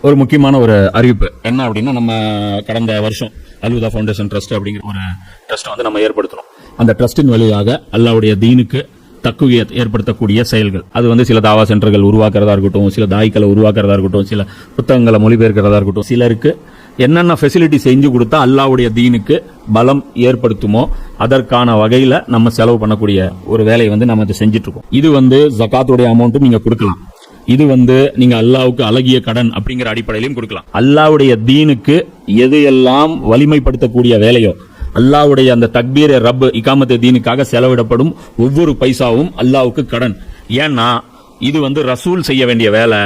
ஒரு முக்கியமான ஒரு அறிவிப்பு என்ன அப்படின்னா, நம்ம கடந்த வருஷம் அல்ஹுதா ஃபவுண்டேஷன் ட்ரஸ்ட் அப்படிங்கிற ஒரு ட்ரஸ்ட் வந்து நம்ம ஏற்படுத்தணும். அந்த ட்ரஸ்டின் வழியாக அல்லாஹ்வுடைய தீனுக்கு தக்குவியத் ஏற்படுத்தக்கூடிய செயல்கள், அது வந்து சில தாவா சென்டர்கள் உருவாக்குறதா இருக்கட்டும், சில தாய்க்களை உருவாக்குறதா இருக்கட்டும், சில புத்தகங்களை மொழிபெயர்க்கிறதா இருக்கட்டும், சிலருக்கு என்னென்ன ஃபெசிலிட்டி செஞ்சு கொடுத்தா அல்லாஹ்வுடைய தீனுக்கு பலம் ஏற்படுத்துமோ அதற்கான வகையில நம்ம செலவு பண்ணக்கூடிய ஒரு வேலையை வந்து நம்ம செஞ்சுட்டு இருக்கோம். இது வந்து ஜகாத்துடைய அமௌண்ட் நீங்க கொடுக்கலாம். இது வந்து நீங்க அல்லாஹ்வுக்கு அழகிய கடன் அப்படிங்கிற அடிப்படையிலும் கொடுக்கலாம். அல்லாஹ்வுடைய தீனுக்கு எது எல்லாம் வலிமைப்படுத்தக்கூடிய வேலையோ, அல்லாஹ்வுடைய அந்த தக்பீர் ரப் இகாமத் தீனுக்காக செலவிடப்படும் ஒவ்வொரு பைசாவும் அல்லாஹ்வுக்கு கடன். ஏன்னா இது வந்து ரசூல் செய்ய வேண்டிய வேலை,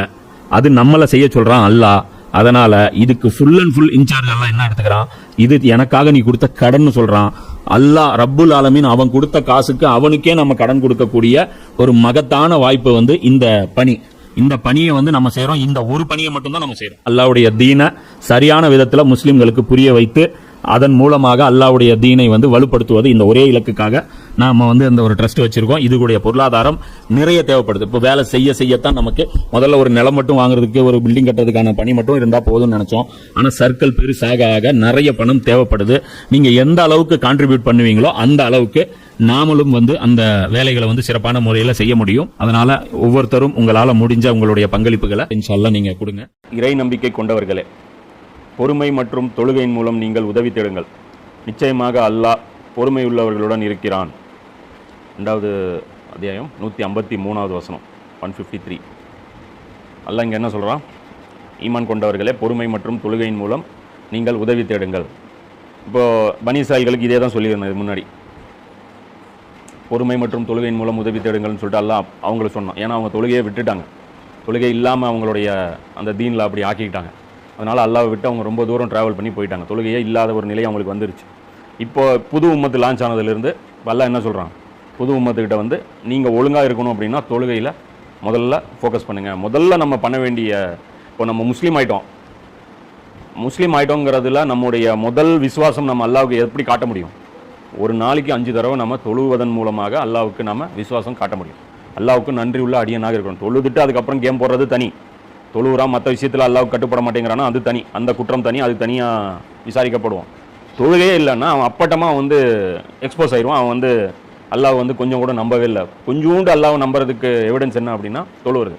அது நம்மள செய்ய சொல்றான் அல்லாஹ். அதனால இதுக்கு ஃபுல் அண்ட் ஃபுல் இன்சார்ஜ் எல்லாம் என்ன எடுத்துக்கிறான், இது எனக்காக நீ கொடுத்த கடன் சொல்றான். அல்லாஹ் ரப்புல் ஆலமீன் அவன் கொடுத்த காசுக்கு அவனுக்கே நம்ம கடன் கொடுக்கக்கூடிய ஒரு மகத்தான வாய்ப்பு வந்து இந்த பணி. இந்த பணியை வந்து நம்ம செய்யறோம். இந்த ஒரு பணியை மட்டும்தான் நம்ம செய்யறோம். அல்லாஹ்வுடைய தீனை சரியான விதத்துல முஸ்லிம்களுக்கு புரிய வைத்து அதன் மூலமாக அல்லாஹ்வுடைய தீனை வந்து வலுப்படுத்துவது, இந்த ஒரே இலக்குக்காக நாம வந்து இந்த ஒரு ட்ரஸ்ட் வச்சிருக்கோம். இதுடைய பொருளாதாரம் நிறைய தேவைப்படுது. இப்போ வேலை செய்யத்தான் நமக்கு முதல்ல ஒரு நிலம் மட்டும் வாங்குறதுக்கு, ஒரு பில்டிங் கட்டுறதுக்கான பணி மட்டும் இருந்தா போதும்னு நினைச்சோம். ஆனா சர்க்கிள் பெருசாக ஆக நிறைய பணம் தேவைப்படுது. நீங்க எந்த அளவுக்கு கான்ட்ரிபியூட் பண்ணுவீங்களோ அந்த அளவுக்கு நாமளும் வந்து அந்த வேலைகளை வந்து சிறப்பான முறையில் செய்ய முடியும். அதனால ஒவ்வொருத்தரும் உங்களால முடிஞ்ச உங்களுடைய பங்களிப்புகளை இன்ஷா அல்லாஹ் நீங்க கொடுங்க. இறை நம்பிக்கை கொண்டவர்களே, பொறுமை மற்றும் தொழுகையின் மூலம் நீங்கள் உதவி தேடுங்கள். நிச்சயமாக அல்லாஹ் பொறுமையுள்ளவர்களுடன் இருக்கிறான். 2வது அத்தியாயம் 153வது வசனம் 153. அல்லாஹ் இங்கே என்ன சொல்கிறான்? ஈமான் கொண்டவர்களே, பொறுமை மற்றும் தொழுகையின் மூலம் நீங்கள் உதவி தேடுங்கள். இப்போது பனி இஸ்ராயீல்களுக்கு இதே தான் சொல்லியிருந்தேன் முன்னாடி. பொறுமை மற்றும் தொழுகையின் மூலம் உதவி தேடுங்கள்னு சொல்லிட்டு அல்லாஹ் அவங்கள சொன்னோம். ஏன்னா அவங்க தொழுகையை விட்டுட்டாங்க. தொழுகை இல்லாமல் அவங்களுடைய அந்த தீனில் அப்படி ஆக்கிக்கிட்டாங்க. அதனால் அல்லாஹ்வை விட்டு அவங்க ரொம்ப தூரம் ட்ராவல் பண்ணி போயிட்டாங்க. தொழுகையே இல்லாத ஒரு நிலை அவங்களுக்கு வந்துருச்சு. இப்போ புது உம்மத்து லான்ச் ஆனதுலேருந்து அல்லாஹ் என்ன சொல்கிறான், புது உம்மத்துக்கிட்ட வந்து நீங்கள் ஒழுங்காக இருக்கணும் அப்படின்னா தொழுகையில் முதல்ல ஃபோக்கஸ் பண்ணுங்கள். முதல்ல நம்ம பண்ண வேண்டிய, இப்போ நம்ம முஸ்லீம் ஆகிட்டோங்கிறதுல நம்முடைய முதல் விசுவாசம் நம்ம அல்லாஹ்வுக்கு எப்படி காட்ட முடியும்? ஒரு நாளைக்கு 5 தடவை நம்ம தொழுவதன் மூலமாக அல்லாஹ்வுக்கு நம்ம விசுவாசம் காட்ட முடியும். அல்லாஹ்வுக்கு நன்றி உள்ள அடியனாக இருக்கணும். தொழுதுட்டு அதுக்கப்புறம் கேம் போடுறது தனி, தொழுவுறான் மற்ற விஷயத்தில் அல்லாஹ்வுக்கு கட்டுப்பட மாட்டேங்கிறானா அது தனி, அந்த குற்றம் தனி, அது தனியாக விசாரிக்கப்படுவான். தொழுகையே இல்லைன்னா அவன் அப்பட்டமாக வந்து எக்ஸ்போஸ் ஆயிடுவான். அவன் வந்து அல்லாஹ் வந்து கொஞ்சம் கூட நம்பவே இல்லை. கொஞ்சோண்டு அல்லாஹ்வை நம்புறதுக்கு எவிடன்ஸ் என்ன அப்படின்னா தொழுவுறது.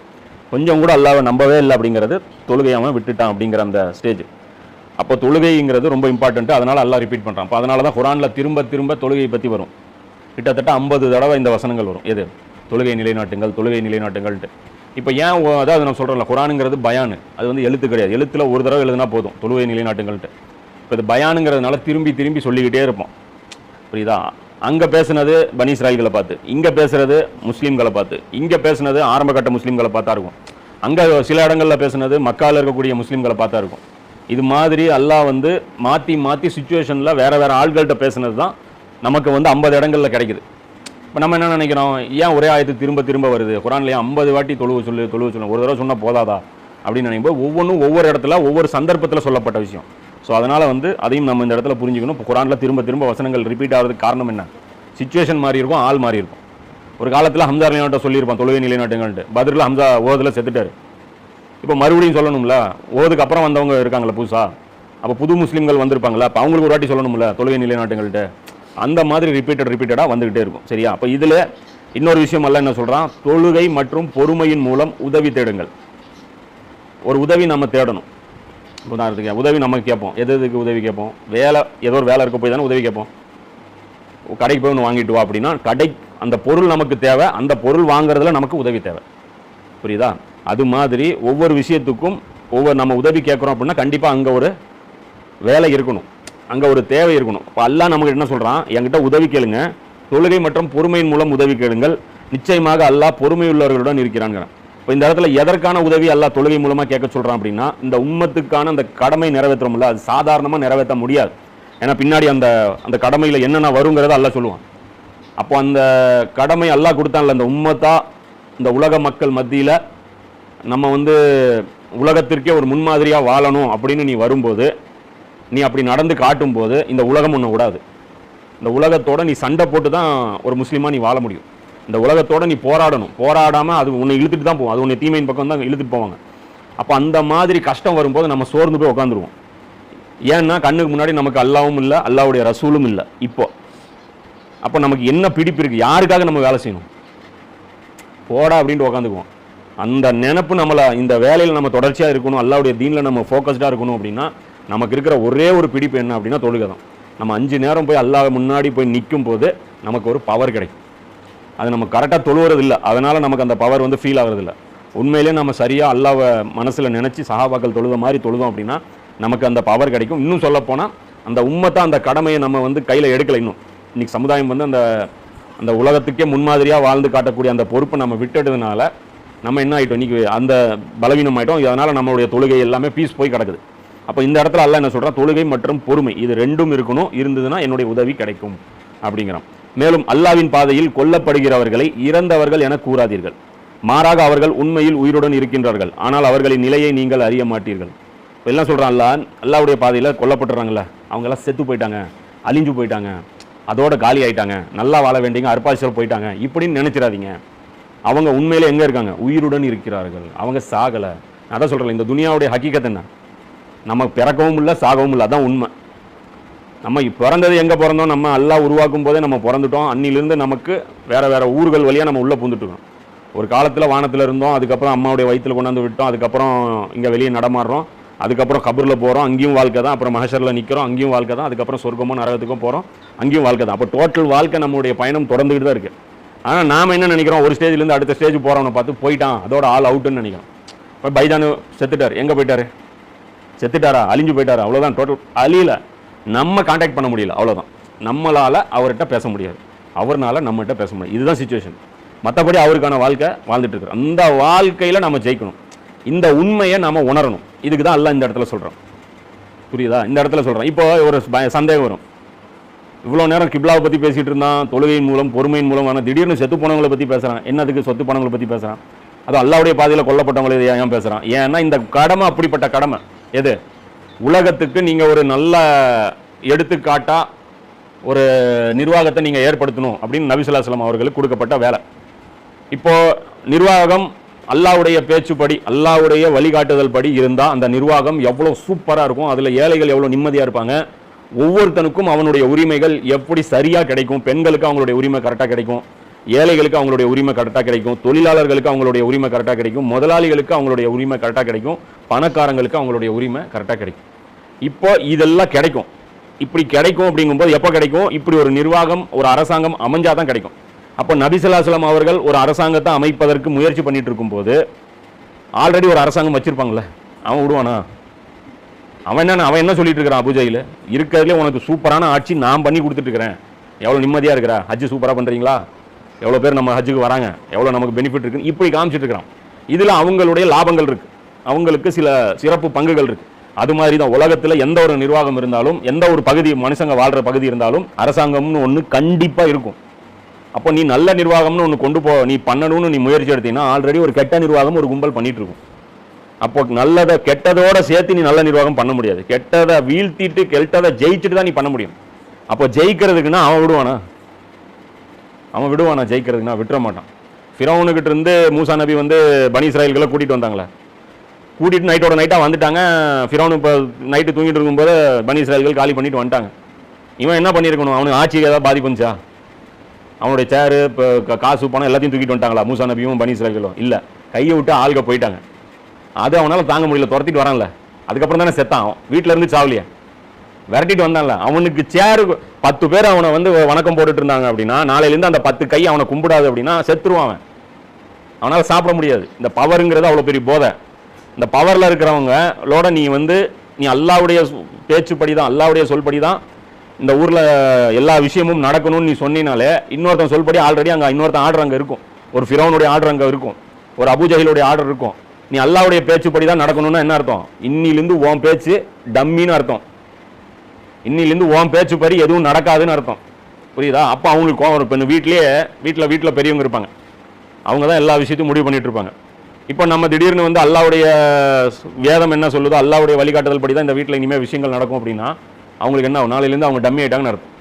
கொஞ்சம் கூட அல்லாஹ்வை நம்பவே இல்லை அப்படிங்கிறது தொழுகையை அவன் விட்டுட்டான் அப்படிங்கிற அந்த ஸ்டேஜ். அப்போ தொழுகைங்கிறது ரொம்ப இம்பார்ட்டன்ட்டு. அதனால் அல்லாஹ் ரிப்பீட் பண்ணுறான். அப்போ அதனால தான் குர்ஆனில் திரும்ப திரும்ப தொழுகையை பற்றி வரும். கிட்டத்தட்ட 50 தடவை இந்த வசனங்கள் வரும். எது? தொழுகை நிலைநாட்டுங்கள், தொழுகை நிலைநாட்டுங்கள்ட்டு. இப்போ ஏன் அதாவது நான் சொல்கிறேன்ல, குர்ஆனுங்கிறது பயானு, அது வந்து எழுத்து கிடையாது. எழுத்தில் ஒரு தடவை எழுதுனா போதும் தொழுகை நிலைநாட்டுங்கள்ட்டு. இப்போ இது பயானுங்கிறதுனால திரும்பி திரும்பி சொல்லிக்கிட்டே இருப்போம். புரியுதா? அங்கே பேசுனது பனி இஸ்ராயீல்களை பார்த்து, இங்கே பேசுறது முஸ்லீம்களை பார்த்து, இங்கே பேசுனது ஆரம்பகட்ட முஸ்லீம்களை பார்த்தா இருக்கும், அங்கே சில இடங்களில் பேசுனது மக்காவில் இருக்கக்கூடிய முஸ்லீம்களை பார்த்தா இருக்கும். இது மாதிரி அல்லாஹ் வந்து மாற்றி மாற்றி சுச்சுவேஷனில் வேறு ஆள்கள்கிட்ட பேசுனது தான் நமக்கு வந்து 50 இடங்களில் கிடைக்குது. இப்போ நம்ம என்ன நினைக்கிறோம், ஏன் ஒரே ஆயத்து திரும்ப திரும்ப வருது குர்ஆன்ல, 50 வாட்டி தொழுவ சொல்லு ஒரு தடவை சொன்னால் போதாதா அப்படின்னு நினைக்கும்போது ஒவ்வொன்றும் ஒவ்வொரு இடத்துல ஒவ்வொரு சந்தர்ப்பத்தில் சொல்லப்பட்ட விஷயம். ஸோ அதனால் வந்து அதையும் நம்ம இந்த இடத்துல புரிஞ்சுக்கணும். இப்போ குர்ஆனில் திரும்ப திரும்ப வசனங்கள் ரிப்பீட் ஆகிறதுக்கு காரணம் என்ன? சுச்சுவேஷன் மாறி இருக்கும், ஆள் மாறி இருக்கும். ஒரு காலத்தில் ஹம்சா நிலைநாட்ட சொல்லியிருப்பான், தொழுகை நிலைநாட்டுங்கள்ட்டு. பத்ரில் ஹம்சா ஓதில் செத்துட்டாரு. இப்போ மறுபடியும் சொல்லணும்ல, ஓதுக்கு அப்புறம் வந்தவங்க இருக்காங்களா புதுசா, அப்போ புது முஸ்லீம்கள் வந்திருப்பாங்களா, அப்போ அவங்களுக்கு ஒரு வாட்டி சொல்லணும்ல தொழுகை நிலைநாட்டுங்கள்ட்ட. அந்த மாதிரி ரிப்பீட்டடாக வந்துக்கிட்டே இருக்கும். சரியா? அப்போ இதில் இன்னொரு விஷயம் எல்லாம் என்ன சொல்கிறான், தொழுகை மற்றும் பொறுமையின் மூலம் உதவி தேடுங்கள். ஒரு உதவி நம்ம தேடணும். உதாரணத்துக்கு உதவி நம்ம கேட்போம். எதுக்கு உதவி கேட்போம்? ஏதோ ஒரு வேலை இருக்க போய் தானே உதவி கேட்போம். கடைக்கு போய் ஒன்று வாங்கிட்டு வா அப்படின்னா அந்த பொருள் நமக்கு தேவை, அந்த பொருள் வாங்குறதுல நமக்கு உதவி தேவை. புரியுதா? அது மாதிரி ஒவ்வொரு விஷயத்துக்கும் நம்ம உதவி கேட்குறோம் அப்படின்னா கண்டிப்பாக அங்கே ஒரு வேலை இருக்கணும், அங்கே ஒரு தேவை இருக்கணும். இப்போ அல்லாஹ் நமக்கு என்ன சொல்கிறான், என்கிட்ட உதவி கேளுங்க, தொழுகை மற்றும் பொறுமையின் மூலம் உதவி கேளுங்கள், நிச்சயமாக அல்லாஹ் பொறுமையுள்ளவர்களுடன் இருக்கிறாங்கிறான். இப்போ இந்த இடத்துல எதற்கான உதவி அல்லாஹ் தொழுகை மூலமாக கேட்க சொல்கிறான் அப்படின்னா, இந்த உம்மத்துக்கான அந்த கடமை நிறைவேற்றுறோம்ல, அது சாதாரணமாக நிறைவேற்ற முடியாது. ஏன்னா பின்னாடி அந்த கடமையில் என்னென்ன வருங்கிறத அல்லாஹ் சொல்லுவான். அப்போ அந்த கடமை அல்லாஹ் கொடுத்தான்ல, அந்த உம்மத்தா இந்த உலக மக்கள் மத்தியில் நம்ம வந்து உலகத்திற்கே ஒரு முன்மாதிரியாக வாழணும் அப்படின்னு நீ வரும்போது, நீ அப்படி நடந்து காட்டும்போது இந்த உலகம் ஒன்று விடாது. இந்த உலகத்தோட நீ சண்டை போட்டு தான் ஒரு முஸ்லீமாக நீ வாழ முடியும். இந்த உலகத்தோட நீ போராடணும். போராடாமல் அது உன்னை இழுத்துட்டு தான் போகும். அது உன்னை தீமையின் பக்கம் தான் இழுத்துட்டு போவாங்க. அப்போ அந்த மாதிரி கஷ்டம் வரும்போது நம்ம சோர்ந்து போய் உட்காந்துருவோம். ஏன்னா கண்ணுக்கு முன்னாடி நமக்கு அல்லாவும் இல்லை, அல்லாவுடைய ரசூலும் இல்லை. அப்போ நமக்கு என்ன பிடிப்பு இருக்குது, யாருக்காக நம்ம வேலை செய்யணும், போடா அப்படின்ட்டு உட்காந்துக்குவோம். அந்த நினப்பு நம்மளை இந்த வேலையில் நம்ம தொடர்ச்சியாக இருக்கணும், அல்லாவுடைய தீனில் நம்ம ஃபோக்கஸ்டாக இருக்கணும் அப்படின்னா நமக்கு இருக்கிற ஒரே ஒரு பிடிப்பு என்ன அப்படின்னா தொழுகை தான். நம்ம 5 நேரம் போய் அல்லாஹ் முன்னாடி போய் நிற்கும் போது நமக்கு ஒரு பவர் கிடைக்கும். அது நம்ம கரெக்டாக தொழுவது இல்லை, அதனால் நமக்கு அந்த பவர் வந்து ஃபீல் ஆகிறதில்ல. உண்மையிலே நம்ம சரியாக அல்லாவை மனசில் நினச்சி சஹாபாக்கள் தொழுத மாதிரி தொழுதோம் அப்படின்னா நமக்கு அந்த பவர் கிடைக்கும். இன்னும் சொல்லப்போனால் அந்த உம்மத்தை அந்த கடமையை நம்ம வந்து கையில் எடுக்கலை. இன்னைக்கு சமுதாயம் வந்து அந்த உலகத்துக்கே முன்மாதிரியாக வாழ்ந்து காட்டக்கூடிய அந்த பொறுப்பை நம்ம விட்டுட்டதுனால நம்ம என்ன ஆகிட்டோம், இன்றைக்கி அந்த பலவீனம் ஆகிட்டோம். அதனால் நம்மளுடைய தொழுகை எல்லாமே பீஸ் போய் கிடக்குது. அப்போ இந்த இடத்துல அல்லாஹ் என்ன சொல்கிறான், தொழுகை மற்றும் பொறுமை இது ரெண்டும் இருக்கணும், இருந்ததுன்னா என்னுடைய உதவி கிடைக்கும் அப்படிங்கிறான். மேலும் அல்லாஹ்வின் பாதையில் கொல்லப்படுகிறவர்களை இறந்தவர்கள் என கூறாதீர்கள், மாறாக அவர்கள் உண்மையில் உயிருடன் இருக்கின்றார்கள், ஆனால் அவர்களின் நிலையை நீங்கள் அறிய மாட்டீர்கள். இப்போ எல்லாம் சொல்கிறான் அல்லாஹ்வுடைய பாதையில் கொல்லப்பட்டுறாங்களே அவங்கெல்லாம் செத்து போயிட்டாங்க, அழிஞ்சு போயிட்டாங்க, அதோட காலி ஆயிட்டாங்க, நல்லா வாழ வேண்டியங்க அற்பாசியில் போயிட்டாங்க இப்படின்னு நினைச்சிடாதீங்க. அவங்க உண்மையில எங்கே இருக்காங்க, உயிருடன் இருக்கிறார்கள், அவங்க சாகலை. அதான் சொல்கிறேன், இந்த துனியாவுடைய ஹக்கீகத் என்ன, நம்ம பிறக்கவும் இல்லை சாகவும் இல்லை, அதான் உண்மை. நம்ம பிறந்தது எங்கே பிறந்தோம், நம்ம அல்லாஹ் உருவாக்கும் போதே நம்ம பிறந்துட்டோம். அன்னிலிருந்து நமக்கு வேறு ஊர்கள் வழியாக நம்ம உள்ளே பூந்துட்டுருக்கோம். ஒரு காலத்தில் வானத்தில் இருந்தோம், அதுக்கப்புறம் அம்மாவுடைய வயிற்றில் கொண்டாந்து விட்டோம், அதுக்கப்புறம் இங்கே வெளியே நடமாடுறோம், அதுக்கப்புறம் கபரில் போகிறோம், அங்கேயும் வாழ்க்கை தான், அப்புறம் மஹஷரில் நிற்கிறோம், அங்கேயும் வாழ்க்கை தான், அதுக்கப்புறம் சொர்க்கமும் நரகத்துக்கும் போகிறோம், அங்கேயும் வாழ்க்கை தான். அப்போ டோட்டல் வாழ்க்கை நம்மளுடைய பயணம் தொடர்ந்துகிட்டு தான் இருக்குது. ஆனால் நாம் என்ன நினைக்கிறோம், ஒரு ஸ்டேஜ்லேருந்து அடுத்த ஸ்டேஜ் போகிறவனை பார்த்து போயிட்டான் அதோட ஆல் அவுட்டுன்னு நினைக்கிறோம். இப்போ பைஜானு செத்துட்டார், எங்கே போயிட்டாரு, செத்துட்டாரா, அழிஞ்சு போயிட்டாரா, அவ்வளோதான். டோட்டல் அழியல, நம்ம கான்டாக்ட் பண்ண முடியல, அவ்வளோதான். நம்மளால் அவர்கிட்ட பேச முடியாது, அவர்னால நம்மகிட்ட பேச முடியாது. இதுதான் சிச்சுவேஷன். மற்றபடி அவருக்கான வாழ்க்கை வாழ்ந்துட்டு இருக்கிறோம். அந்த வாழ்க்கையில் நம்ம ஜெயிக்கணும், இந்த உண்மையை நம்ம உணரணும். இதுக்கு தான் அல்லாஹ் இந்த இடத்துல சொல்கிறோம். புரியுதா? இந்த இடத்துல சொல்கிறோம். இப்போ ஒரு சந்தேகம் வரும், இவ்வளோ நேரம் கிப்லாவை பற்றி பேசிகிட்டு இருந்தான், தொழுகையின் மூலம் பொறுமையின் மூலம், ஆனால் திடீர்னு செத்து போனவங்களை பற்றி பேசுகிறான். என்னதுக்கு சொத்து பணங்களை பற்றி பேசுகிறான்? அதுவும் அல்லாஹ்வுடைய பாதையில் கொல்லப்பட்டவங்களை ஏன் பேசுகிறான்? ஏன்னா இந்த கடமை அப்படிப்பட்ட கடமை. எது? உலகத்துக்கு நீங்கள் ஒரு நல்ல எடுத்துக்காட்டாக ஒரு நிர்வாகத்தை நீங்கள் ஏற்படுத்தணும் அப்படின்னு நபி ஸல்லல்லாஹு அலைஹி வஸல்லம் அவர்களுக்கு கொடுக்கப்பட்ட வேலை. இப்போது நிர்வாகம் அல்லாஹ்வுடைய பேச்சுப்படி, அல்லாஹ்வுடைய வழிகாட்டுதல் படி இருந்தால் அந்த நிர்வாகம் எவ்வளோ சூப்பராக இருக்கும், அதில் ஏழைகள் எவ்வளோ நிம்மதியாக இருப்பாங்க, ஒவ்வொருத்தனுக்கும் அவனுடைய உரிமைகள் எப்படி சரியாக கிடைக்கும், பெண்களுக்கு அவங்களுடைய உரிமை கரெக்டாக கிடைக்கும், ஏழைகளுக்கு அவங்களுடைய உரிமை கரெக்டாக கிடைக்கும், தொழிலாளர்களுக்கு அவங்களுடைய உரிமை கரெக்டாக கிடைக்கும், முதலாளிகளுக்கு அவங்களுடைய உரிமை கரெக்டாக கிடைக்கும், பணக்காரங்களுக்கு அவங்களுடைய உரிமை கரெக்டாக கிடைக்கும். இப்போ இதெல்லாம் கிடைக்கும். இப்படி கிடைக்கும் அப்படிங்கும்போது எப்போ கிடைக்கும்? இப்படி ஒரு நிர்வாகம், ஒரு அரசாங்கம் அமைஞ்சாதான் கிடைக்கும். அப்போ நபி ஸல்லல்லாஹு அலைஹி வஸல்லம் அவர்கள் ஒரு அரசாங்கத்தை அமைப்பதற்கு முயற்சி பண்ணிட்டு இருக்கும்போது ஆல்ரெடி ஒரு அரசாங்கம் வச்சிருப்பாங்கல்ல, அவன் விடுவானா? அவன் என்ன சொல்லிட்டு இருக்கிறான், அபூஜஹில் இருக்கிறதுலே உனக்கு சூப்பரான ஆட்சி நான் பண்ணி கொடுத்துட்டு இருக்கிறேன், எவ்வளோ நிம்மதியாக இருக்கிறா, ஹஜ்ஜு சூப்பராக பண்ணுறீங்களா, எவ்வளோ பேர் நம்ம ஹஜ்ஜுக்கு வராங்க, எவ்வளோ நமக்கு பெனிஃபிட் இருக்குன்னு இப்படி காமிச்சிட்டு இருக்கிறான். இதில் அவங்களுடைய லாபங்கள் இருக்குது, அவங்களுக்கு சில சிறப்பு பங்குகள் இருக்குது. அது மாதிரி தான் உலகத்தில் எந்த ஒரு நிர்வாகம் இருந்தாலும், எந்த ஒரு பகுதி மனுஷங்க வாழ்கிற பகுதி இருந்தாலும் அரசாங்கம்னு ஒன்று கண்டிப்பாக இருக்கும். அப்போ நீ நல்ல நிர்வாகம்னு ஒன்று நீ பண்ணணும்னு நீ முயற்சி எடுத்தீங்கன்னா ஆல்ரெடி ஒரு கெட்ட நிர்வாகம் ஒரு கும்பல் பண்ணிட்டு இருக்கும். அப்போ நல்லதை கெட்டதோட சேர்த்து நீ நல்ல நிர்வாகம் பண்ண முடியாது. கெட்டதை வீழ்த்திட்டு கெட்டதை ஜெயிச்சுட்டு தான் நீ பண்ண முடியும். அப்போ ஜெயிக்கிறதுக்குன்னா அவன் விடுவானா ஜெயிக்கிறதுக்குன்னா விட்டுற மாட்டான். ஃபிரௌனுக்கிட்ட இருந்து மூசா நபி வந்து பனி இஸ்ராயல்களை கூட்டிகிட்டு வந்தாங்களே, கூட்டிகிட்டு நைட்டோட நைட்டாக வந்துட்டாங்க. ஃபிரௌன் இப்போ நைட்டு தூங்கிட்டு இருக்கும்போது பனி இஸ்ராயல்கள் காலி பண்ணிட்டு வந்துட்டாங்க. இவன் என்ன பண்ணியிருக்கணும், அவனுக்கு ஆட்சிக்கு ஏதாவது பாதிப்பு இருந்துச்சா? அவனுடைய சேரு இப்போ காசு பணம் எல்லாத்தையும் தூக்கிட்டு வந்துட்டாங்களா மூசா நபியும் பனி இஸ்ராயல்களும்? இல்லை, கையை விட்டு ஆளுக போயிட்டாங்க. அது அவனால் தாங்க முடியல, துரத்திட்டு வரான்ல, அதுக்கப்புறம் தானே செத்தான். அவன் வீட்டில் இருந்து சாவலியா விரட்டிட்டு வந்தான்ல, அவனுக்கு சேரு 10 பேர் அவனை வந்து வணக்கம் போட்டுட்டு இருந்தாங்க அப்படின்னா நாளையிலேருந்து அந்த 10 கை அவனை கும்பிடாது அப்படின்னா செத்துருவான். அவனால் சாப்பிட முடியாது. இந்த பவருங்கிறது அவ்வளோ பெரிய போதை. இந்த பவரில் இருக்கிறவங்களோட நீ அல்லாஹ்வுடைய பேச்சுப்படி தான், அல்லாஹ்வுடைய சொல்படி தான் இந்த ஊரில் எல்லா விஷயமும் நடக்கணும்னு நீ சொன்னினாலே இன்னொருத்தன் சொல்படி ஆல்ரெடி அங்கே இன்னொருத்தன் ஆர்டர் அங்கே இருக்கும், ஒரு ஃபிரௌனுடைய ஆர்டர் அங்கே இருக்கும், ஒரு அபூஜஹிலுடைய ஆர்டர் இருக்கும். நீ அல்லாஹ்வுடைய பேச்சுப்படி தான் நடக்கணும்னா என்ன அர்த்தம்? இன்னிலிருந்து உன் பேச்சு டம்மின்னு அர்த்தம். இன்னிலிருந்து உன் பேச்சுப்படி எதுவும் நடக்காதுன்னு அர்த்தம். புரியுதா? அப்போ அவங்களுக்கு கோவம் இருக்கும். வீட்டில் பெரியவங்க இருப்பாங்க, அவங்க தான் எல்லா விஷயத்தையும் முடிவு பண்ணிட்டு இருப்பாங்க. இப்போ நம்ம திடீர்னு வந்து அல்லாஹ்வுடைய வேதம் என்ன சொல்லுதோ, அல்லாஹ்வுடைய வழிகாட்டுதல் படி தான் இந்த வீட்டில் இனிமேல் விஷயங்கள் நடக்கும் அப்படின்னா அவங்களுக்கு என்ன ஆகும்? நாளையிலேருந்து அவங்க டம்மி ஆகிட்டாங்கன்னு அர்த்தம்.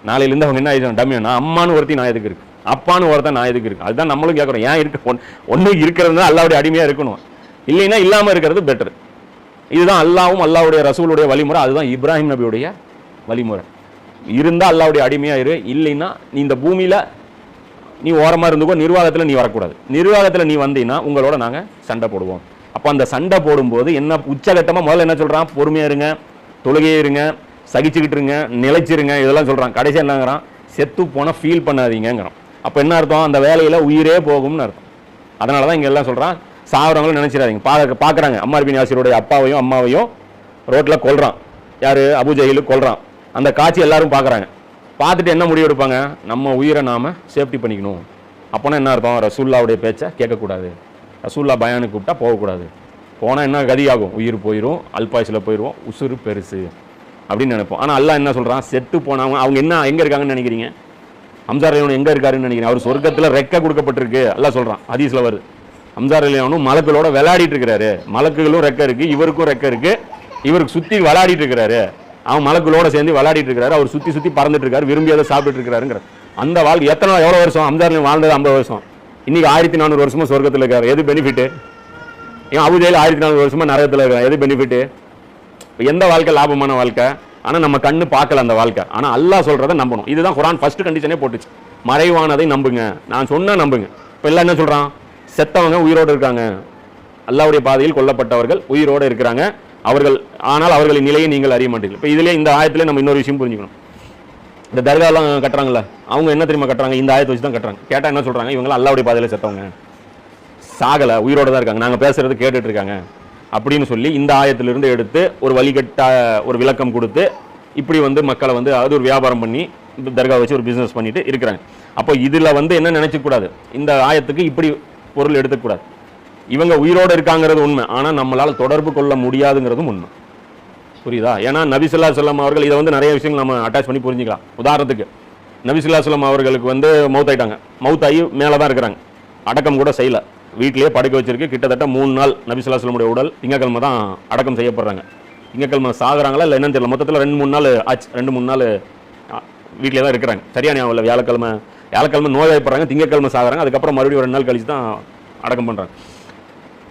நாளையிலேருந்து அவங்க என்ன ஆகிட்டாங்க? டம்மி. நான் அம்மானு ஒருத்தி நான் எதுக்கு இருக்கு, அப்பான்னு ஒருத்தன் நான் எதுக்கு இருக்கு? அதுதான் நம்மளும் கேட்குறோம். ஏன் இருக்க ஒன்று இருக்கிறதுனா அல்லாஹ்வுடைய அடிமையாக இருக்கணும். இல்லைன்னா இல்லாமல் இருக்கிறது பெட்டர். இதுதான் அல்லாவும் அல்லாவுடைய ரசூலுடைய வழிமுறை. அதுதான் இப்ராஹிம் நபியுடைய வழிமுறை. இருந்தால் அல்லாவுடைய அடிமையாக இரு, இல்லைன்னா நீ இந்த பூமியில் நீ ஓரமாக இருந்துக்கோ, நிர்வாகத்தில் நீ வரக்கூடாது. நிர்வாகத்தில் நீ வந்தீங்கன்னா உங்களோட நாங்கள் சண்டை போடுவோம். அப்போ அந்த சண்டை போடும்போது என்ன உச்சகட்டமாக முதல்ல என்ன சொல்கிறான், பொறுமையாக இருங்க, தொழுகையே இருங்க, சகிச்சுக்கிட்டு இருங்க, நிலைச்சிருங்க, இதெல்லாம் சொல்கிறான். கடைசி என்னங்கிறான், செத்து போனால் ஃபீல் பண்ணாதீங்கிறான். அப்போ என்ன அர்த்தம், அந்த வேலையில் உயிரே போகும்னு அர்த்தம். அதனால தான் இங்கே எல்லாம் சொல்கிறான், சாவரவங்களும் நினைச்சிடாதீங்க. பார்க்குறாங்க அம்மார் பின் யாசிருடைய அப்பாவையும் அம்மாவையும் ரோட்டில் கொல்றான். யார், அபு ஜஹீல் கொல்றான். அந்த காட்சி எல்லாரும் பார்க்குறாங்க. பார்த்துட்டு என்ன முடிவு எடுப்பாங்க, நம்ம உயிரை நாம் சேஃப்டி பண்ணிக்கணும். அப்போனா என்ன அர்த்தம், ரசூல்லாவுடைய பேச்சை கேட்கக்கூடாது, ரசூல்லா பயானுக்கு கூப்பிட்டா போகக்கூடாது. போனால் என்ன கதி ஆகும், உயிர் போயிடும், அல்பாய்ஸில் போயிடுவோம், உசுறு பெருசு அப்படின்னு நினைப்போம். ஆனால் அல்லாஹ் என்ன சொல்கிறான், செத்து போனவங்க அவங்க என்ன எங்கே இருக்காங்கன்னு நினைக்கிறீங்க, ஹம்சார் அலியவன் எங்கே இருக்காருன்னு நினைக்கிறீங்க, அவர் சொர்க்கத்தில் ரெக்க கொடுக்கப்பட்டிருக்கு அல்லாஹ் சொல்கிறான். ஹதீஸில் வருது, ஹம்சார் அலியவனும் மலக்குகளோட விளையாடிட்டு இருக்கிறாரு, மலக்குகளும் ரெக்க இருக்குது, இவருக்கும் ரெக்க இருக்குது, இவருக்கு சுற்றி விளையாடிட்டு இருக்கிறாரு, அவன் மலக்குகளோட சேர்ந்து விளையாடிட்டு இருக்கிறாரு, அவர் சுற்றி சுற்றி பறந்துட்டு இருக்காரு, விரும்பியதை சாப்பிட்டு இருக்கிறாருங்கிற அந்த வாழ்க்கை. எவ்வளோ வருஷம் ஹம்சார் அலியவன் வாழ்ந்தது, 50 வருஷம். இன்னைக்கு 1400 வருஷமா சொர்க்கத்தில் இருக்காரு. எது பெனிஃபிட்டு, ஏன் அபு ஜஹீல் 1400 வருஷமா நரகத்தில் இருக்காரு, எது பெனிஃபிட்டு, எந்த வாழ்க்கை லாபமான வாழ்க்கை. ஆனால் நம்ம கண்ணு பார்க்கல அந்த வாழ்க்கை. ஆனால் அல்லாஹ் சொல்றதை நம்பணும். இதுதான் குர்ஆன் ஃபர்ஸ்ட் கண்டிஷனே போட்டுச்சு, மறைவானதை நம்புங்க, நான் சொன்னா நம்புங்க. இப்போ எல்லாம் என்ன சொல்றான், செத்தவங்க உயிரோடு இருக்காங்க, அல்லாஹ்வுடைய பாதையில் கொல்லப்பட்டவர்கள் உயிரோடு இருக்கிறாங்க, அவர்கள் ஆனால் அவர்களின் நிலையை நீங்கள் அறிய மாட்டீர்கள். இப்போ இதுலேயே இந்த ஆயத்திலே நம்ம இன்னொரு விஷயம் புரிஞ்சுக்கணும். இந்த தர்காலாம் கட்டுறாங்கல்ல, அவங்க என்ன தெரியுமா கட்டுறாங்க, இந்த ஆயத்தை வச்சு தான் கட்டுறாங்க. கேட்டால் என்ன சொல்றாங்க, இவங்களாம் அல்லாஹ்வுடைய பாதையில் செத்தவங்க, சாகலை, உயிரோடு தான் இருக்காங்க, நாங்கள் பேசுறது கேட்டுட்டு இருக்காங்க அப்படின்னு சொல்லி இந்த ஆயத்திலிருந்து எடுத்து ஒரு வழிகட்ட ஒரு விளக்கம் கொடுத்து இப்படி மக்களை அது ஒரு வியாபாரம் பண்ணி இந்த தர்கா வச்சு ஒரு பிஸ்னஸ் பண்ணிட்டு இருக்கிறாங்க. அப்போ இதில் என்ன நினைச்சக்கூடாது, இந்த ஆயத்துக்கு இப்படி பொருள் எடுத்துக்கூடாது. இவங்க உயிரோடு இருக்காங்கிறது உண்மை, ஆனால் நம்மளால் தொடர்பு கொள்ள முடியாதுங்கிறதும் உண்மை. புரியுதா? ஏன்னா நபி ஸல்லல்லாஹு அலைஹி வஸல்லம் அவர்கள் இதை நிறைய விஷயங்கள் நம்ம அட்டாச் பண்ணி புரிஞ்சுக்கலாம். உதாரணத்துக்கு நபி ஸல்லல்லாஹு அலைஹி வஸல்லம் அவர்களுக்கு மௌத்தாயிட்டாங்க, மௌத்தாகி மேலே தான் இருக்கிறாங்க, அடக்கம் கூட செய்யலை, வீட்டிலேயே படுக்க வச்சிருக்கு. கிட்டத்தட்ட 3 நாள் நபி ஸல்லல்லாஹு அலைஹி வஸல்லம் உடல் திங்கக்கிழமை தான் அடக்கம் செய்யப்படுறாங்க. திங்கக்கிழமை சாகுறாங்களா இல்லை என்னன்னு தெரியல, மொத்தத்தில் 2-3 நாள் ஆச்சு, 2-3 நாள் வீட்டிலே தான் இருக்கிறாங்க. சரியான அவங்கள வியாழக்கிழமை நோய்வாய்ப்படுறாங்க, திங்கக்கிழமை சாகுறாங்க, அதுக்கப்புறம் மறுபடியும் 2 நாள் கழிச்சு தான் அடக்கம் பண்ணுறாங்க.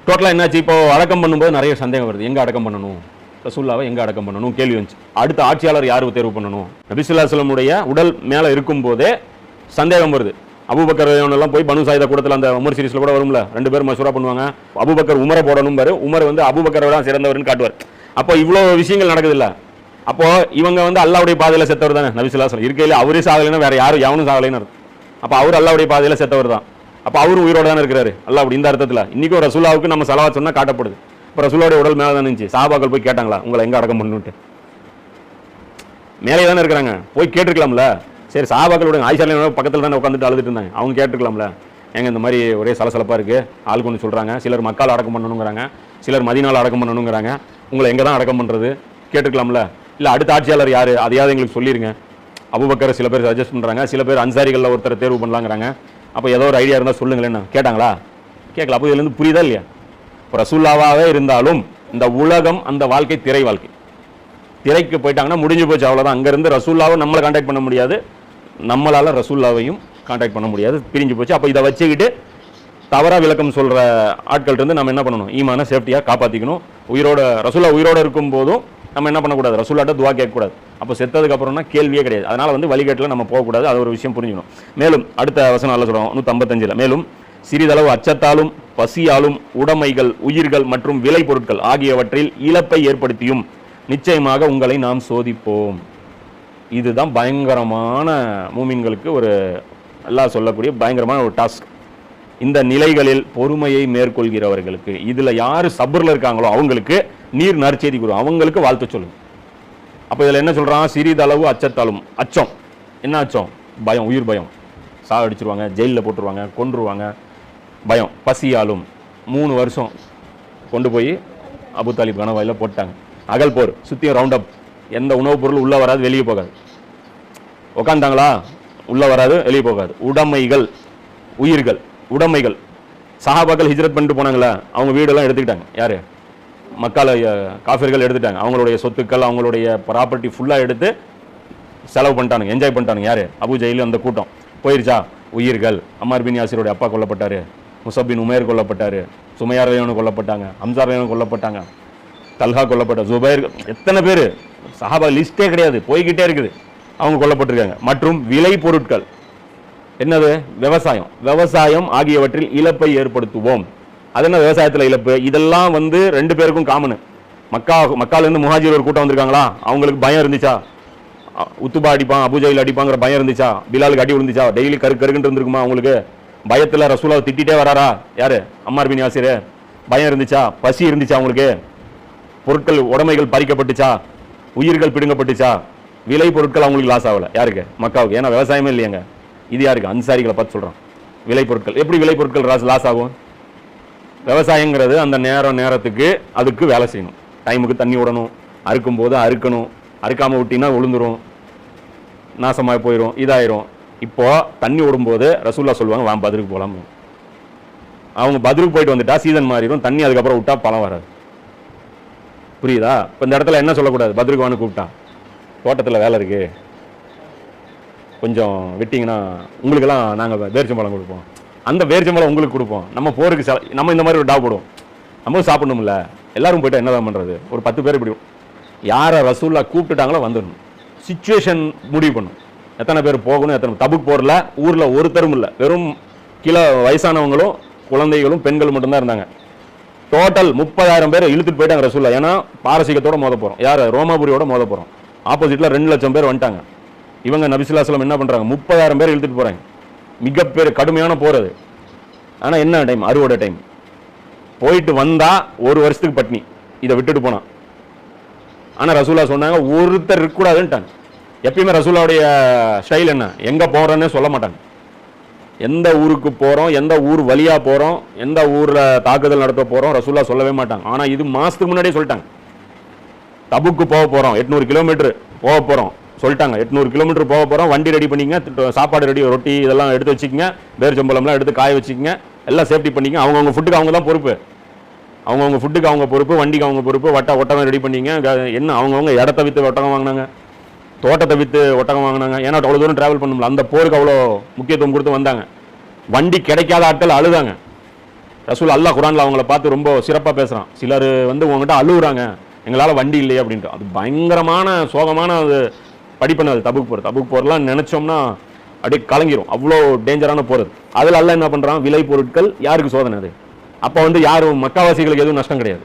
டோட்டலாக என்னாச்சு, இப்போ அடக்கம் பண்ணும்போது நிறைய சந்தேகம் வருது, எங்கே அடக்கம் பண்ணணும், ரசூல்லாவை எங்கே அடக்கம் பண்ணணும் கேள்வி வந்துச்சு. அடுத்த ஆட்சியாளர் யார் தேர்வு பண்ணணும், நபி ஸல்லல்லாஹு அலைஹி வஸல்லம் உடல் மேலே இருக்கும்போதே சந்தேகம் வருது. அபூபக்கர் எல்லாம் போய் பனு சாயிதா கூடத்தில் அந்த உமர் சீரிஸ்ல கூட வரும்ல, 2 பேரும் மசூரா பண்ணுவாங்க, அபூபக்கர் உமரை போடணும் பாரு, உமர் அபூபக்கரை தான் சிறந்தவர்னு காட்டுவார். அப்போ இவ்வளோ விஷயங்கள் நடக்குது இல்லை. அப்போ இவங்க அல்லாஹ்வுடைய பாதையில் செத்தவர் தானே நபி ஸல்லல்லாஹு அலைஹி வஸல்லம், இருக்கையில் அவரே சாகலைன்னா வேற யாரும் எவனும் சாகலைன்னு அர்த்தம். அப்போ அவர் அல்லாஹ்வுடைய பாதையில் செத்தவர் தான். அப்போ அவரும் உயிரோடு தானே இருக்கிறாரு அல்லாஹ். அப்படி இந்த அர்த்தத்தில் இன்னைக்கும் ரசூலாவுக்கு நம்ம ஸலவாத் சொன்னா காட்டப்படுது. இப்போ ரசூலுடைய உடல் மேலே தான் இருந்துச்சு, சஹாபாக்கள் போய் கேட்டாங்களா உங்களை எங்கே அடக்கம் பண்ணணுன்ட்டு, மேலே தானே இருக்கிறாங்க, போய் கேட்டுருக்கலாம்ல. சரி, சஹாபாக்களோட ஆயிஷா பக்கத்தில் தானே உட்காந்துட்டு அழுதுட்டு இருந்தாங்க, அவங்க கேட்டுருக்கலாம்ல, எங்க இந்த மாதிரி ஒரே சலசலப்பாக இருக்குது, ஆள் கொண்டு சொல்கிறாங்க, சிலர் மக்கால் அடக்கம் பண்ணணுங்கிறாங்க, சிலர் மதீனால அடக்கம் பண்ணணுங்கிறாங்க, உங்களை எங்கே தான் அடக்கம் பண்ணுறது கேட்டுருக்கலாம்ல. இல்லை அடுத்த ஆட்சியாளர் யார் அதையாவது எங்களுக்கு சொல்லிடுங்க. அபூபக்கர் சில பேர் சஜஸ்ட் பண்ணுறாங்க, சில பேர் அன்சாரிகளில் ஒருத்தர் தேர்வு பண்ணலாங்கிறாங்க. அப்போ ஏதோ ஒரு ஐடியா இருந்தால் சொல்லுங்களேன்னு கேட்டாங்களா, கேட்கல. அப்போ இதுலேருந்து புரியுதா இல்லையா, இப்போ ரசூல்லாவாகவே இருந்தாலும் இந்த உலகம் அந்த வாழ்க்கை திரை வாழ்க்கை, திரைக்கு போயிட்டாங்கன்னா முடிஞ்சு போச்சு, அவ்வளோதான். அங்கேருந்து ரசூல்லாவை நம்மளை கான்டாக்ட் பண்ண முடியாது, நம்மளால் ரசூல்லாவையும் கான்டாக்ட் பண்ண முடியாது, பிரிஞ்சு போச்சு. அப்போ இதை வச்சுக்கிட்டு தவறாக விளக்கம் சொல்கிற ஆட்கள் இருந்து நம்ம என்ன பண்ணணும், ஈமான சேஃப்டியாக காப்பாற்றிக்கணும். ரசூல்லா உயிரோடு இருக்கும் போதும் நம்ம என்ன பண்ணக்கூடாது, ரசூல்லாட்ட துவா கேட்கக்கூடாது. அப்போ செத்ததுக்கு அப்புறம்னா கேள்வியே கிடையாது. அதனால் வழிகாட்டில் நம்ம போகக்கூடாது, அது ஒரு விஷயம் புரிஞ்சுக்கணும். மேலும் அடுத்த வசனம் அல்ல சொல்கிறோம் 155, மேலும் சிறிதளவு அச்சத்தாலும் பசியாலும் உடைமைகள், உயிர்கள் மற்றும் விலை பொருட்கள் ஆகியவற்றில் இழப்பை ஏற்படுத்தியும் நிச்சயமாக உங்களை நாம் சோதிப்போம். இதுதான் பயங்கரமான மூமின்களுக்கு ஒரு அல்லாஹ் சொல்லக்கூடிய பயங்கரமான ஒரு டாஸ்க். இந்த நிலைகளில் பொறுமையை மேற்கொள்கிறவர்களுக்கு, இதுல யாரு சபர்ல இருக்காங்களோ அவங்களுக்கு நீர் நற்செய்தி கூறும், அவங்களுக்கு வாழ்த்து சொல்லுங்க. அப்போ இதில் என்ன சொல்றான், சிறிதளவு அச்சத்தாலும், அச்சம் என்ன அச்சம், பயம், உயிர் பயம், சாகடிச்சிருவாங்க, ஜெயிலில் போட்டுருவாங்க, கொன்றுவாங்க, பயம். பசியாலும் 3 வருஷம் கொண்டு போய் அபு தாலிப் கனவாயில் போட்டாங்க, அகல் போர், சுற்றியும் ரவுண்ட் அப், எந்த உணவுப் பொருள் உள்ளே வராது வெளியே போகாது, உட்காந்தாங்களா உள்ளே வராது வெளியே போகாது. உடைமைகள், உயிர்கள், உடைமைகள், சஹாபாக்கள் ஹிஜ்ரத் பண்ணிட்டு போனாங்களா, அவங்க வீடெல்லாம் எடுத்துக்கிட்டாங்க, யார் மக்கால காஃபிர்கள் எடுத்துட்டாங்க, அவங்களுடைய சொத்துக்கள் அவங்களுடைய ப்ராப்பர்ட்டி ஃபுல்லாக எடுத்து செலவு பண்ணிட்டானுங்க, என்ஜாய் பண்ணிட்டானுங்க. யார், அபு ஜஹீல் அந்த கூட்டம் போயிருச்சா. உயிர்கள், அம்மார் பின் யாசிரோடைய அப்பா கொல்லப்பட்டார், முஸப் பின் உமைர் கொல்லப்பட்டார், சுமையா ரலியல்லாஹு கொல்லப்பட்டாங்க, ஹம்சா ரலியல்லாஹு கொல்லப்பட்டாங்க, தல்ஹா கொல்லப்பட்ட, ஜுபைர், எத்தனை பேர் சஹாபா லிஸ்டே கிடையாது, போய்கிட்டே இருக்குது, அவங்க கொல்லப்பட்டிருக்காங்க. மற்றும் விளை பொருட்கள், என்னது, விவசாயம் ஆகியவற்றில் இழப்பை ஏற்படுத்துவோம். அது என்ன விவசாயத்தில் இழப்பு? இதெல்லாம் வந்து 2 பேருக்கும் காமனு. மக்காலேருந்து முஹாஜிர் ஒரு கூட்டம் வந்திருக்காங்களா, அவங்களுக்கு பயம் இருந்துச்சா? உத்துபா அடிப்பான், அபுஜையில் அடிப்பாங்கிற பயம் இருந்துச்சா? பிலாலுக்கு அடி விழுந்துச்சா? டெய்லி கருக்குன்னு இருந்திருக்குமா அவங்களுக்கு? பயத்தில் ரசூலாவை திட்டிகிட்டே வராரா யாரு? அம்மார் பின் யாசிர். பயம் இருந்துச்சா? பசி இருந்துச்சா அவங்களுக்கு? பொருட்கள் உடைமைகள் பறிக்கப்பட்டுச்சா? உயிர்கள் பிடுங்கப்பட்டுச்சா? விளை பொருட்கள் அவங்களுக்கு லாஸ் ஆகலை. யாருக்கு? மக்காவுக்கு. ஏன்னா விவசாயமே இல்லையாங்க. இது யாருக்கு? அன்சாரிகளை பார்த்து சொல்கிறோம். விளை பொருட்கள் எப்படி விளை பொருட்கள் லாஸ் ஆகும்? விவசாயங்கிறது அந்த நேரத்துக்கு அதுக்கு வேலை செய்யணும், டைமுக்கு தண்ணி விடணும், அறுக்கும் போது அறுக்கணும், அறுக்காமல் விட்டினா விழுந்துரும், நாசமாக போயிடும், இதாயிரும். இப்போ தண்ணி விடும்போது ரசூல்லா சொல்லுவாங்க, வா பத்ருக்கு போகலாம். அவங்க பத்ருக்கு போயிட்டு வந்துட்டா சீசன் மாறிடும், தண்ணி அதுக்கப்புறம் விட்டா பழம் வராது. புரியுதா? இப்போ இந்த இடத்துல என்ன சொல்லக்கூடாது? பத்ருக்கு வான்னு கூப்பிட்டா, தோட்டத்தில் வேலை இருக்கு, கொஞ்சம் விட்டிங்கன்னா உங்களுக்கெல்லாம் நாங்கள் பேரிச்சம்பழம் கொடுப்போம், அந்த பேரிச்சம்பழம் உங்களுக்கு கொடுப்போம், நம்ம போருக்கு நம்ம இந்த மாதிரி ஒரு டாப் போடுவோம், நம்ம சாப்பிடணும்ல, எல்லாரும் போய்ட்டு என்னதான் பண்ணுறது? ஒரு 10 பேர் இப்படி யாரை ரசூல்லா கூப்பிட்டுட்டாங்களோ வந்துடணும். சிச்சுவேஷன் முடிவு பண்ணும் எத்தனை பேர் போகணும், எத்தனை. தபுக் போரில் ஊரில் ஒருத்தரும் இல்லை, வெறும் கீழே வயசானவங்களும் குழந்தைகளும் பெண்கள் மட்டும்தான் இருந்தாங்க. டோட்டல் 30,000 பேர் இழுத்துட்டு போயிட்டாங்க ரசூல்லா. ஏன்னா பாரசீகத்தோட மோத போகிறோம், யார்? ரோமாபுரியோட மோத போகிறோம். ஆப்போசிட்டில் 2 லட்சம் பேர் வந்துட்டாங்க. இவங்க நபி ஸல்லல்லாஹு அலைஹி வஸல்லம் என்ன பண்ணுறாங்க? 30,000 பேர் இழுத்துட்டு போகிறாங்க. மிகப்பெரிய கடுமையான போர் அது. ஆனால் என்ன டைம்? அறுவடை டைம். போயிட்டு வந்தால் 1 வருஷத்துக்கு பட்னி, இதை விட்டுட்டு போனான். ஆனால் ரசூலா சொன்னாங்க ஒருத்தர் இருக்கக்கூடாதுன்ட்டாங்க. எப்பயுமே ரசூலாவுடைய ஸ்டைல் என்ன? எங்கே போகிறோன்னே சொல்ல மாட்டாங்க. எந்த ஊருக்கு போகிறோம், எந்த ஊர் வழியாக போகிறோம், எந்த ஊரில் தாக்குதல் நடத்த போகிறோம் ரசூலா சொல்லவே மாட்டாங்க. ஆனால் இது மாதத்துக்கு முன்னாடியே சொல்லிட்டாங்க. தபுக்கு போக போகிறோம், 800 கிலோமீட்டர் போக போகிறோம் சொல்லிட்டாங்க. 800 கிலோமீட்டர் போக போகிறோம், வண்டி ரெடி பண்ணிங்க, சாப்பாடு ரெடி, ரொட்டி இதெல்லாம் எடுத்து வச்சுக்கோங்க, பேரிச்சம்பழம்லாம் எடுத்து காய வச்சுக்கோங்க, எல்லாம் சேஃப்டி பண்ணிங்க. அவங்கவுங்க ஃபுட்டுக்கு அவங்க தான் பொறுப்பு, அவங்கவுங்க ஃபுட்டுக்கு அவங்க பொறுப்பு, வண்டிக்கு அவங்க பொறுப்பு. ஒட்டகம் ரெடி பண்ணிங்க. என்ன அவங்கவுங்க இடத்த விற்று ஒட்டகம் வாங்கினாங்க, தோட்டத்தை விற்று ஒட்டகம் வாங்கினாங்க. ஏன்னா அவ்வளோ தூரம் ட்ராவல் பண்ணல, அந்த போருக்கு அவ்வளோ முக்கியத்துவம் கொடுத்து வந்தாங்க. வண்டி கிடைக்காத ஆட்கள் அழுதாங்க. ரசூல் அல்லாஹ் குர்ஆன்ல அவங்கள பார்த்து ரொம்ப சிறப்பாக பேசுகிறான். சிலர் வந்து உங்ககிட்ட அழுகுறாங்க, எங்களால் வண்டி இல்லையே அப்படின்ட்டு. அது பயங்கரமான சோகமான அது படிப்பண்ணு. அது தபுக் போர்லாம் நினச்சோம்னா அப்படியே கலங்கிரும், அவ்வளோ டேஞ்சரான போர் அது. அதில் அல்லாஹ் என்ன பண்ணுறான்? விளை பொருட்கள் யாருக்கு சோதனை அது? அப்போ வந்து யாரும் மக்காவாசிகளுக்கு எதுவும் நஷ்டம் கிடையாது,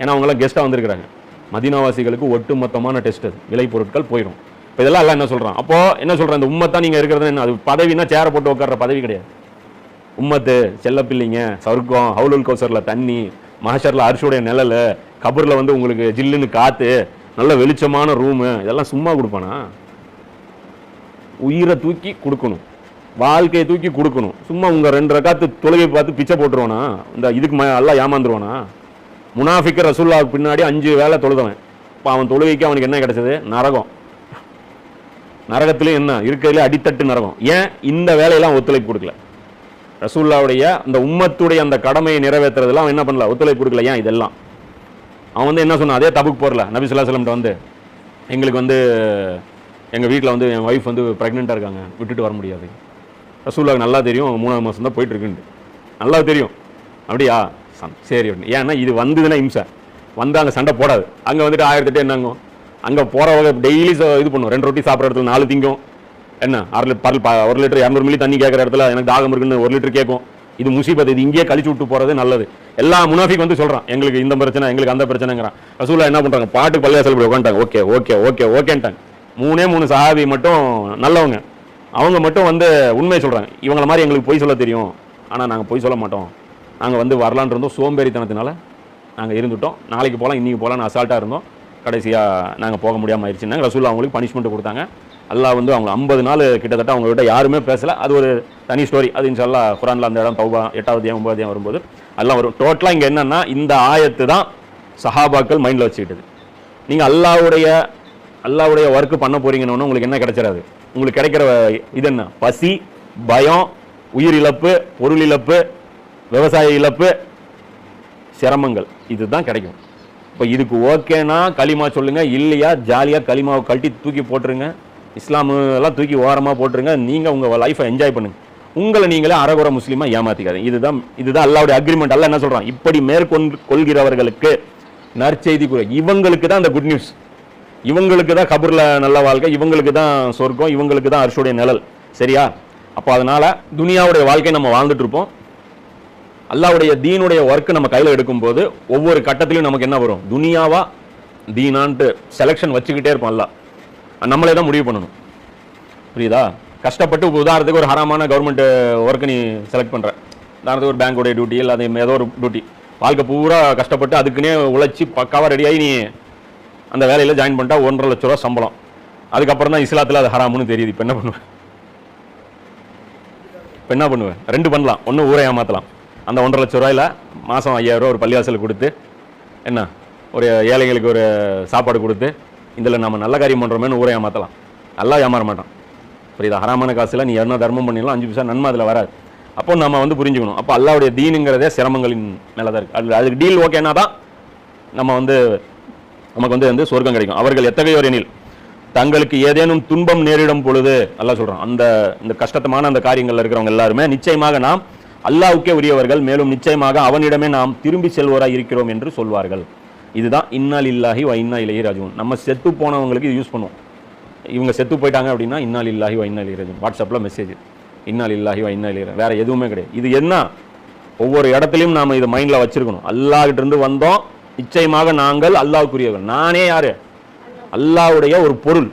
ஏன்னா அவங்களாம் கெஸ்ட்டாக வந்திருக்கிறாங்க. மதீனாவாசிகளுக்கு ஒட்டு மொத்தமான டெஸ்ட் அது. விளை பொருட்கள் போயிடும். இப்போ இதெல்லாம் எல்லாம் என்ன சொல்கிறான்? அப்போ என்ன சொல்கிறேன்? இந்த உம்மத்தான் நீங்கள் இருக்கிறது என்ன? அது பதவினா சேரை போட்டு உட்கார்ற பதவி கிடையாது. உம்மத்து செல்லப்பிள்ளைங்க, சொர்க்கம், ஹவுலுல் கௌசரில் தண்ணி, மஹஷரில் அரிசியுடைய நிழல், கபூரில் வந்து உங்களுக்கு ஜில்லுன்னு காற்று, நல்ல வெளிச்சமான ரூமு, இதெல்லாம் சும்மா கொடுப்பானா? உயிரை தூக்கி கொடுக்கணும், வாழ்க்கையை தூக்கி கொடுக்கணும். சும்மா உங்கள் 2 ரக்காத்து தொழுகை பார்த்து பிச்சை போட்டுருவானா? இந்த இதுக்கு எல்லாம் ஏமாந்துருவானா? முனாஃபிக்கு ரசூலுல்லாஹ்வுக்கு பின்னாடி 5 வேளை தொழுதவன். இப்போ அவன் தொழுகைக்கு அவனுக்கு என்ன கிடைச்சது? நரகம். நரகத்திலே என்ன இருக்கிறதுல அடித்தட்டு நரகம். ஏன்? இந்த வேலையெல்லாம் ஒத்துழைப்பு கொடுக்கல. ரசூலுல்லாஹ்வுடைய அந்த உம்மத்துடைய அந்த கடமையை நிறைவேற்றுறதுலாம் அவன் என்ன பண்ணல? ஒத்துழைப்பு கொடுக்கல. ஏன்? இதெல்லாம் அவன் வந்து என்ன சொன்னான்? அதே தபுக் போரில் நபி ஸல்லல்லாஹு அலைஹி வஸல்லம் வந்து எங்களுக்கு வந்து எங்கள் வீட்டில் வந்து என் ஒய்ஃப் வந்து ப்ரெக்னெண்ட்டாக இருக்காங்க, விட்டுட்டு வர முடியாது. ரசூலுல்லாஹ்வுக்கு நல்லா தெரியும், 3ஆவது மாதம் தான் போயிட்டு இருக்குன்ட்டு நல்லா தெரியும். அப்படியா? சரி. ஏன்னா இது வந்ததுன்னா இம்சை, வந்து அங்கே சண்டை போடாது. அங்கே வந்துட்டு 1008 என்னங்க, அங்கே போகிறவங்க டெய்லி இது பண்ணும். 2 ரொட்டி சாப்பிட்ற இடத்துல 4 திங்கும். என்ன 1 லிட்டர் 200 மில்லி தண்ணி கேட்குற இடத்துல எனக்கு தாகம் இருக்குன்னு 1 லிட்டர் கேட்கும். இது முசீபத். இது இங்கேயே கழிச்சு விட்டு போகிறது நல்லது. எல்லா முனாஃபிக் வந்து சொல்கிறான், எங்களுக்கு இந்த பிரச்சனை, எங்களுக்கு அந்த பிரச்சனைங்கிறான். ரசூலுல்லாஹ் என்ன பண்ணுறாங்க? பாட்டுக்கு பள்ளிவாசல் போய் உட்காந்துட்டாங்க. ஓகே ஓகே ஓகே ஓகேன்ட்டாங்க. 3 சஹாபி மட்டும் நல்லவங்க, அவங்க மட்டும் வந்து உண்மையை சொல்கிறாங்க. இவங்கள மாதிரி எங்களுக்கு பொய் சொல்ல தெரியும், ஆனால் நாங்கள் பொய் சொல்ல மாட்டோம், நாங்கள் வந்து வரலான் இருந்தோம், சோம்பேறித்தனத்தினால நாங்கள் இருந்துட்டோம், நாளைக்கு போகலாம் இன்றைக்கி போகலான்னு அசால்ட்டாக இருந்தோம், கடைசியாக நாங்கள் போக முடியாமல் ஆயிடுச்சுன்னாங்க. ரசூலுல்லாஹ் அவங்களுக்கு பனிஷ்மெண்ட் கொடுத்தாங்க. அல்லாஹ் வந்து அவங்க 50 நாள் கிட்டத்தட்ட அவங்ககிட்ட யாருமே பேசலை. அது ஒரு தனி ஸ்டோரி. அது இன்ஷால்லாஹ் குர்ஆனில் அந்த இடம் தௌபா 8வது அத்தியாயம் 9வது அத்தியாயம் வரும்போது எல்லாம் வரும். டோட்டலாக இங்கே என்னென்னா இந்த ஆயத்து தான் சஹாபாக்கள் மைண்டில் வச்சுக்கிட்டது. நீங்கள் அல்லாஹ்வுடைய ஒர்க்கு பண்ண போகிறீங்கன்னு உங்களுக்கு என்ன கிடைச்சிடாது. உங்களுக்கு கிடைக்கிற இது என்ன? பசி, பயம், உயிர் இழப்பு, பொருள் இழப்பு, விவசாய இழப்பு, சிரமங்கள், இதுதான் கிடைக்கும். இப்போ இதுக்கு ஓகேனா களிமா சொல்லுங்கள், இல்லையா ஜாலியாக களிமாவை கழட்டி தூக்கி போட்டுருங்க, இஸ்லாமெல்லாம் தூக்கி ஓரமாக போட்டுருங்க, நீங்கள் உங்கள் லைஃப்பை என்ஜாய் பண்ணுங்கள். உங்களை நீங்களே அறகுறை முஸ்லீமா ஏமாத்திக்காதீங்க. இதுதான் அல்லாஹ்வுடைய அக்ரிமெண்ட். அல்லாஹ் என்ன சொல்றான்? இப்படி மேற்கொள்கிறவர்களுக்கு நற்செய்தி கூற. இவங்களுக்கு தான் அந்த குட் நியூஸ், இவங்களுக்கு தான் கபூர்ல நல்ல வாழ்க்கை, இவங்களுக்கு தான் சொர்க்கம், இவங்களுக்கு தான் அர்ஷுடைய நிழல். சரியா? அப்போ அதனால துனியாவுடைய வாழ்க்கை நம்ம வாழ்ந்துட்டு இருப்போம். அல்லாஹ்வுடைய தீனுடைய ஒர்க் நம்ம கையில் எடுக்கும்போது ஒவ்வொரு கட்டத்திலையும் நமக்கு என்ன வரும்? துனியாவா தீனான்ட்டு செலெக்ஷன் வச்சுக்கிட்டே இருப்போம். அல்லாஹ் நம்மளே தான் முடிவு பண்ணணும். புரியுதா? கஷ்டப்பட்டு உதாரணத்துக்கு ஒரு ஹராமான கவர்மெண்ட் ஒர்க்கு நீ செலக்ட் பண்ணுற, உதாரணத்துக்கு ஒரு பேங்கோடைய டியூட்டி இல்லை அது ஏதோ ஒரு டியூட்டி, வாழ்க்கை பூரா கஷ்டப்பட்டு அதுக்குன்னே உழைச்சி பக்காவாக ரெடியாகி நீ அந்த வேலையில் ஜாயின் பண்ணிட்டா 1.5 லட்ச ரூபா சம்பளம். அதுக்கப்புறம் தான் இஸ்லாத்தில் அது ஹராமுன்னு தெரியுது. இப்போ என்ன பண்ணுவேன்? ரெண்டு பண்ணலாம். ஒன்று ஊரை ஏமாற்றலாம். அந்த 1.5 லட்ச ரூபாயில் மாதம் 5000 ரூபா ஒரு பள்ளிவாசலுக்கு கொடுத்து என்ன ஒரு ஏழைகளுக்கு ஒரு சாப்பாடு கொடுத்து இதில் நம்ம நல்ல காரியம் பண்ணுறோமேனு ஊரை ஏமாற்றலாம். நல்லா ஏமாற மாட்டான். புரியுதா? ஹராமான காசில் நீ என்ன தர்மம் பண்ணிடலாம், 5 பைசா நன்மை அதில் வராது. அப்போ நம்ம புரிஞ்சுக்கணும். அப்போ அல்லாஹ்வுடைய தீனுங்கிறதே சிரமங்களின் மேலே தான் இருக்குது. அதுக்கு டீல் ஓகேனா தான் நம்ம நமக்கு சொர்க்கம் கிடைக்கும். அவர்கள் எத்தகையோர் எனில் தங்களுக்கு ஏதேனும் துன்பம் நேரிடும் பொழுது அல்லாஹ் சொல்கிறான், இந்த கஷ்டமான அந்த காரியங்களில் இருக்கிறவங்க எல்லாருமே நிச்சயமாக நாம் அல்லாஹ்வுக்கே உரியவர்கள், மேலும் நிச்சயமாக அவனிடமே நாம் திரும்பி செல்வோராக இருக்கிறோம் என்று சொல்வார்கள். இதுதான் இன்னா லில்லாஹி வ இன்னா இலைஹி ராஜிஊன். நம்ம செத்து போனவங்களுக்கு இது யூஸ் பண்ணுவோம். இவங்க செத்து போயிட்டாங்க அப்படின்னா இன்னா லில்லாஹி வ இன்னா இலைஹி ராஜிஊன். வாட்ஸ்அப்பில் மெசேஜ் இன்னா லில்லாஹி வ இன்னா இலைஹி, வேற எதுவுமே கிடையாது. இது என்ன? ஒவ்வொரு இடத்துலையும் நாம் இதை மைண்டில் வச்சிருக்கணும். அல்லாஹ்கிட்ட இருந்து வந்தோம், நிச்சயமாக நாங்கள் அல்லாஹ்வுக்குரியவர்கள். நானே யாரு? அல்லாஹ்வுடைய ஒரு பொருள்.